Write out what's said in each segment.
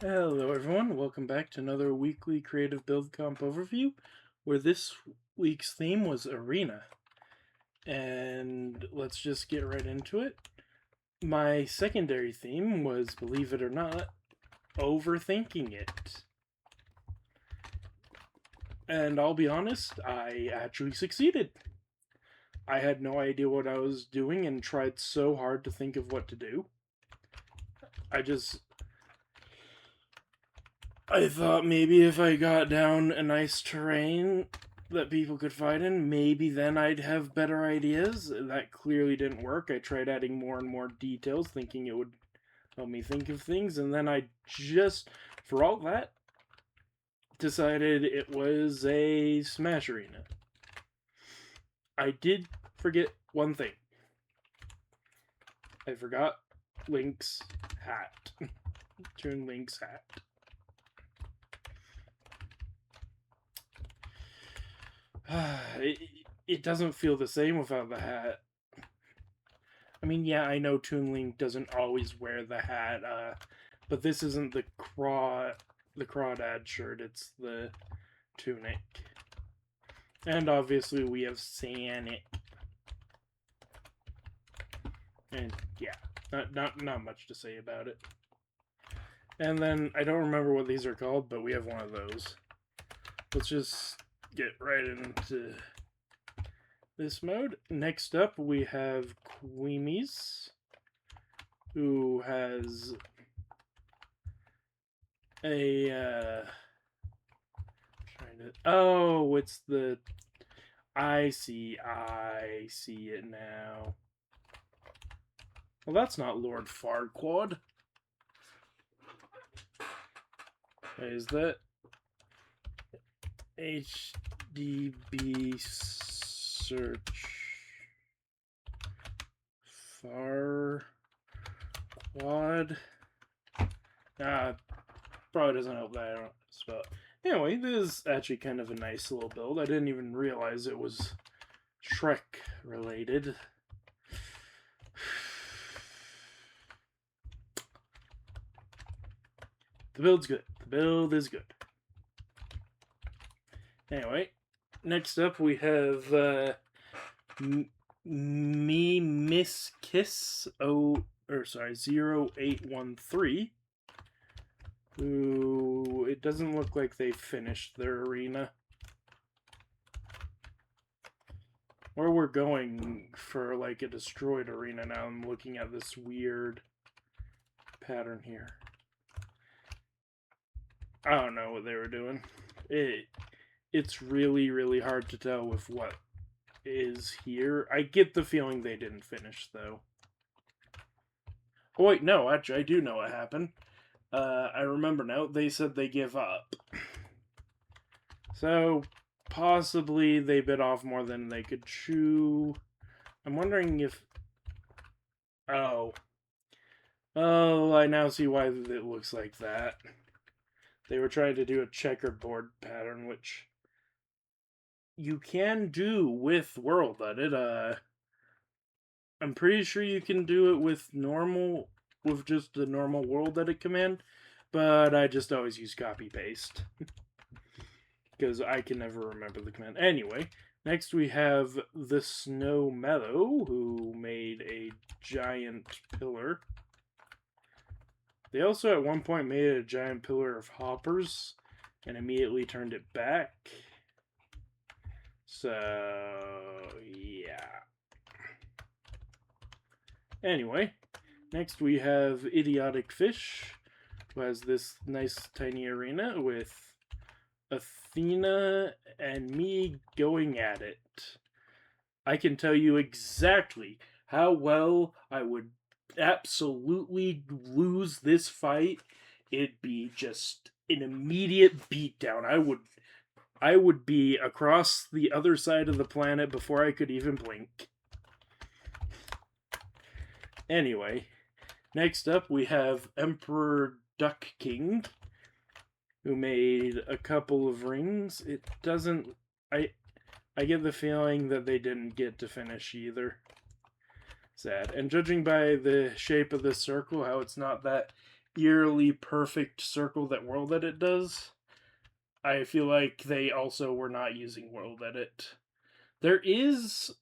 Hello everyone, welcome back to another weekly creative build comp overview, where this week's theme was arena. And let's just get right into it. My secondary theme was, believe it or not, overthinking it. And I'll be honest, I actually succeeded. I had no idea what I was doing and tried so hard to think of what to do. I thought maybe if I got down a nice terrain that people could fight in, maybe then I'd have better ideas. That clearly didn't work. I tried adding more and more details, thinking it would help me think of things, and then I just, for all that, decided it was a Smash Arena. I did forget one thing. I forgot Link's hat. Toon Link's hat. it doesn't feel the same without the hat. I mean, yeah, I know Toon Link doesn't always wear the hat, but this isn't the crawdad shirt, it's the tunic. And obviously we have Sanic. And yeah, not much to say about it. And then I don't remember what these are called, but we have one of those. Let's just get right into this mode. Next up, we have Queemies, who has a oh, it's the I see it now. Well, that's not Lord Farquaad. Is that HDB search Farquaad? Probably doesn't help that I don't spell it. Anyway, this is actually kind of a nice little build. I didn't even realize it was Shrek related. The build's good. The build is good. Anyway, next up we have Me Miss Kiss 0813. Who it doesn't look like they finished their arena. Or we're going for like a destroyed arena now. I'm looking at this weird pattern here. I don't know what they were doing. It's really, really hard to tell with what is here. I get the feeling they didn't finish, though. Oh, wait, no, actually, I do know what happened. I remember now. They said they give up. So, possibly they bit off more than they could chew. I'm wondering if... Oh. Oh, I now see why it looks like that. They were trying to do a checkerboard pattern, which you can do with World Edit. I'm pretty sure you can do it with just the normal World Edit command, but I just always use copy paste because I can never remember the command. Anyway, next we have the Snow Meadow, who made a giant pillar. They also at one point made a giant pillar of hoppers and immediately turned it back. So, yeah. Anyway, next we have Idiotic Fish, who has this nice tiny arena with Athena and me going at it. I can tell you exactly how well I would absolutely lose this fight. It'd be just an immediate beatdown. I would be across the other side of the planet before I could even blink. Anyway, next up we have Emperor Duck King, who made a couple of rings. It doesn't... I get the feeling that they didn't get to finish either. Sad. And judging by the shape of the circle, how it's not that eerily perfect circle that World Edit does, I feel like they also were not using World Edit. There is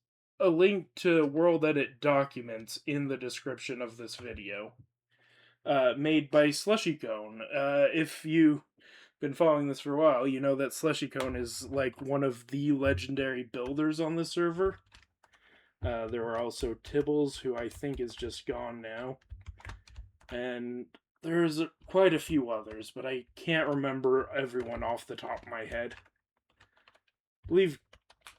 a link to World Edit documents in the description of this video, made by Slushiecone. If you've been following this for a while, you know that Slushiecone is like one of the legendary builders on the server. There were also Tibbles, who I think is just gone now. And there's quite a few others, but I can't remember everyone off the top of my head. I believe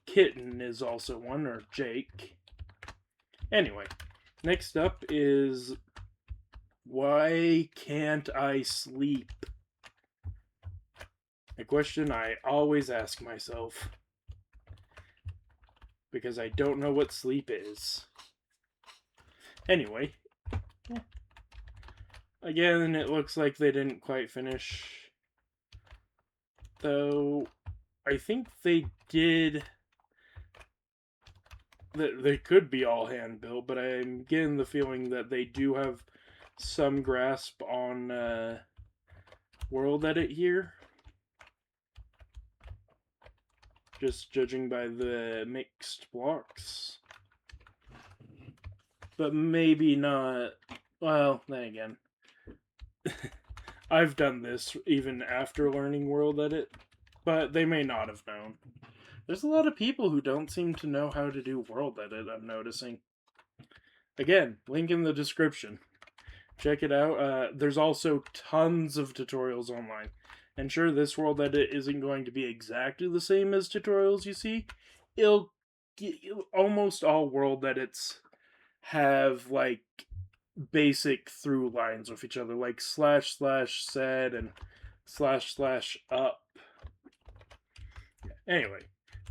Kitten is also one, or Jake. Anyway, next up is why can't I sleep? A question I always ask myself, because I don't know what sleep is. Anyway, again, it looks like they didn't quite finish, though I think they did. They could be all hand built, but I'm getting the feeling that they do have some grasp on World Edit here. Just judging by the mixed blocks. But maybe not. Well, then again. I've done this even after learning World Edit, but they may not have known. There's a lot of people who don't seem to know how to do World Edit, I'm noticing. Again, link in the description. Check it out. There's also tons of tutorials online. And sure, this World Edit isn't going to be exactly the same as tutorials you see. Almost all World Edits have, like, basic through lines with each other, like //said and //up. Anyway,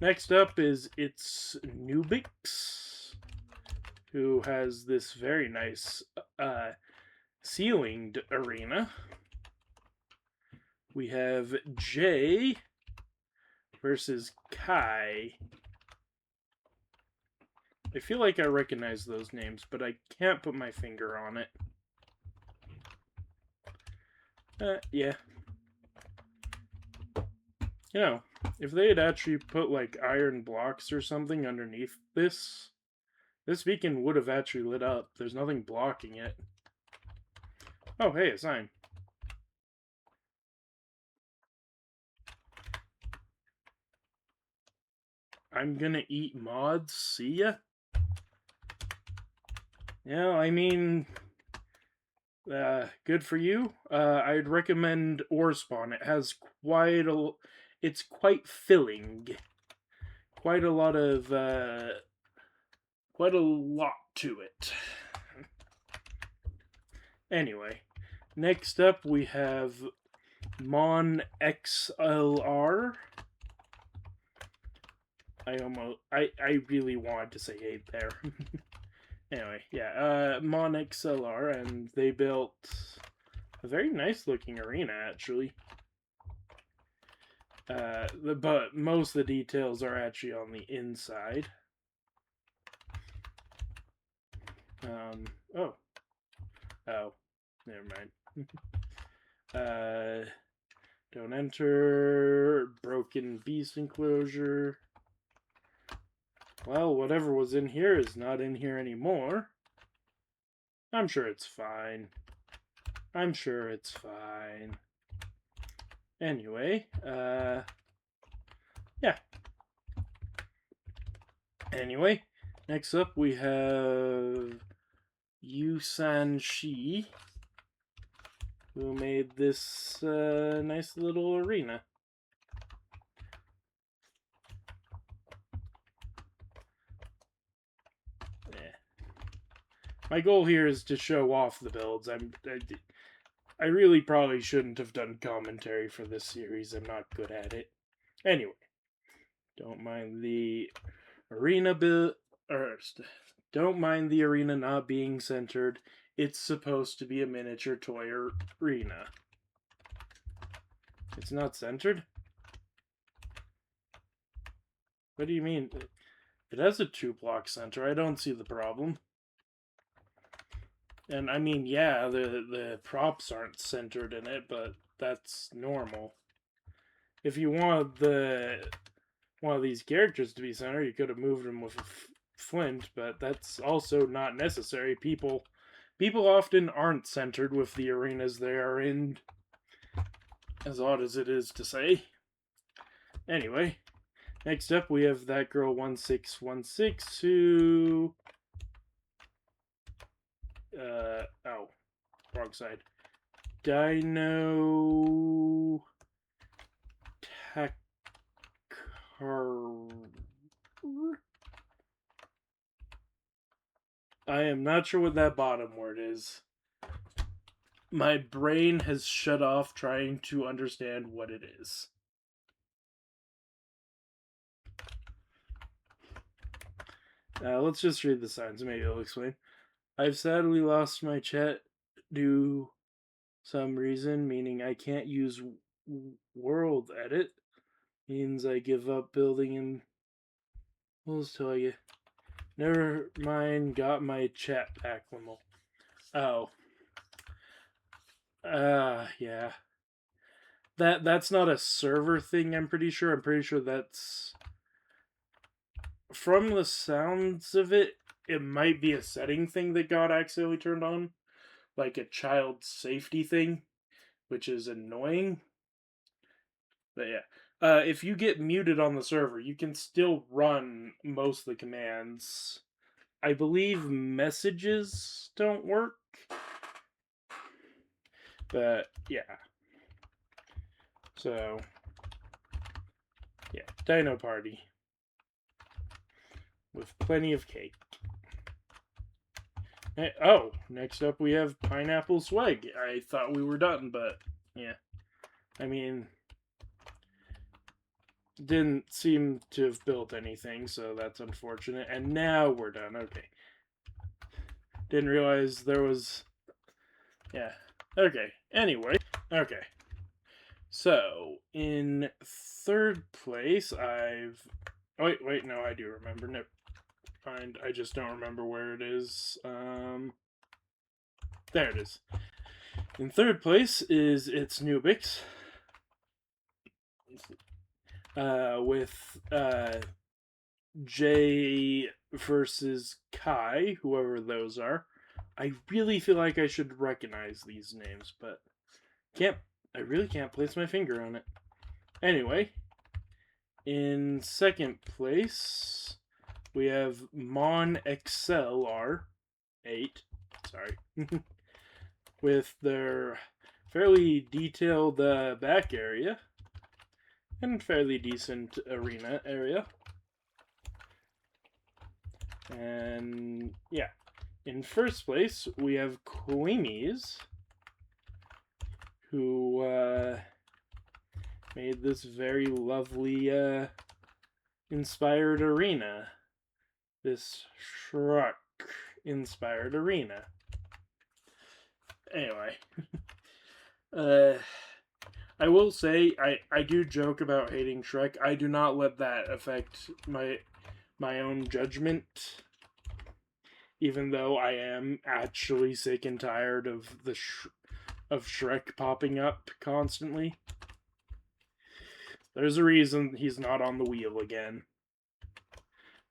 next up is It's Nubix, who has this very nice ceilinged arena. We have Jay versus Kai. I feel like I recognize those names, but I can't put my finger on it. Yeah. You know, if they had actually put, like, iron blocks or something underneath this beacon would have actually lit up. There's nothing blocking it. Oh, hey, a sign. I'm gonna eat mods. See ya. Yeah, I mean, good for you. I'd recommend Ore Spawn. It has it's quite filling. Quite a lot to it. Anyway, next up we have Mon XLR. I really wanted to say 8 there. Anyway, yeah, Mon XLR, and they built a very nice looking arena, actually. But most of the details are actually on the inside. Oh, never mind. Don't enter, broken beast enclosure. Well, whatever was in here is not in here anymore. I'm sure it's fine. I'm sure it's fine. Anyway, yeah. Anyway, next up we have Yusan Shi, who made this nice little arena. My goal here is to show off the builds. I really probably shouldn't have done commentary for this series. I'm not good at it. Anyway, don't mind the arena don't mind the arena not being centered. It's supposed to be a miniature toy arena. It's not centered? What do you mean? It has a 2-block center. I don't see the problem. And I mean, yeah, the props aren't centered in it, but that's normal. If you wanted one of these characters to be centered, you could have moved them with a flint, but that's also not necessary. People often aren't centered with the arenas they are in, as odd as it is to say. Anyway, next up we have that girl 1616 who oh, wrong side. Dino Tech. I am not sure what that bottom word is. My brain has shut off trying to understand what it is. Let's just read the signs. Maybe it'll explain. I've sadly lost my chat due some reason, meaning I can't use world edit. Means I give up building and we'll just tell you. Never mind, got my chat back, Limmel. Oh. Yeah. That's not a server thing, I'm pretty sure. I'm pretty sure that's... From the sounds of it, it might be a setting thing that got accidentally turned on. Like a child safety thing, which is annoying. But yeah. If you get muted on the server, you can still run most of the commands. I believe messages don't work. But yeah. So yeah, Dino Party. With plenty of cake. Oh, next up we have Pineapple Swag. I thought we were done, but yeah. I mean, didn't seem to have built anything, so that's unfortunate. And now we're done. Okay. Didn't realize there was... Yeah. Okay. Anyway. Okay. So, in third place, I've... Wait, no, I do remember. Never mind. I just don't remember where it is. There it is. In third place is It's Nubix. With Jay versus Kai, whoever those are. I really feel like I should recognize these names, but I really can't place my finger on it. Anyway, in second place, we have Mon XLR 8. Sorry. With their fairly detailed back area and fairly decent arena area. And yeah, in first place, we have Queemies, who made this very lovely inspired arena. This Shrek inspired arena. Anyway, I will say I do joke about hating Shrek. I do not let that affect my own judgment, even though I am actually sick and tired of of Shrek popping up constantly. There's a reason he's not on the wheel again.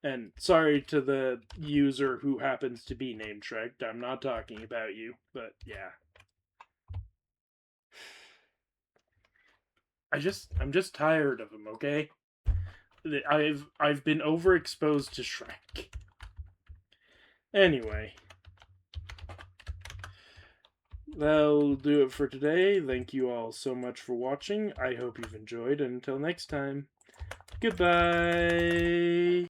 And sorry to the user who happens to be named Shrek. I'm not talking about you, but yeah. I'm just tired of him, okay? I've been overexposed to Shrek. Anyway, that'll do it for today. Thank you all so much for watching. I hope you've enjoyed, and until next time, goodbye!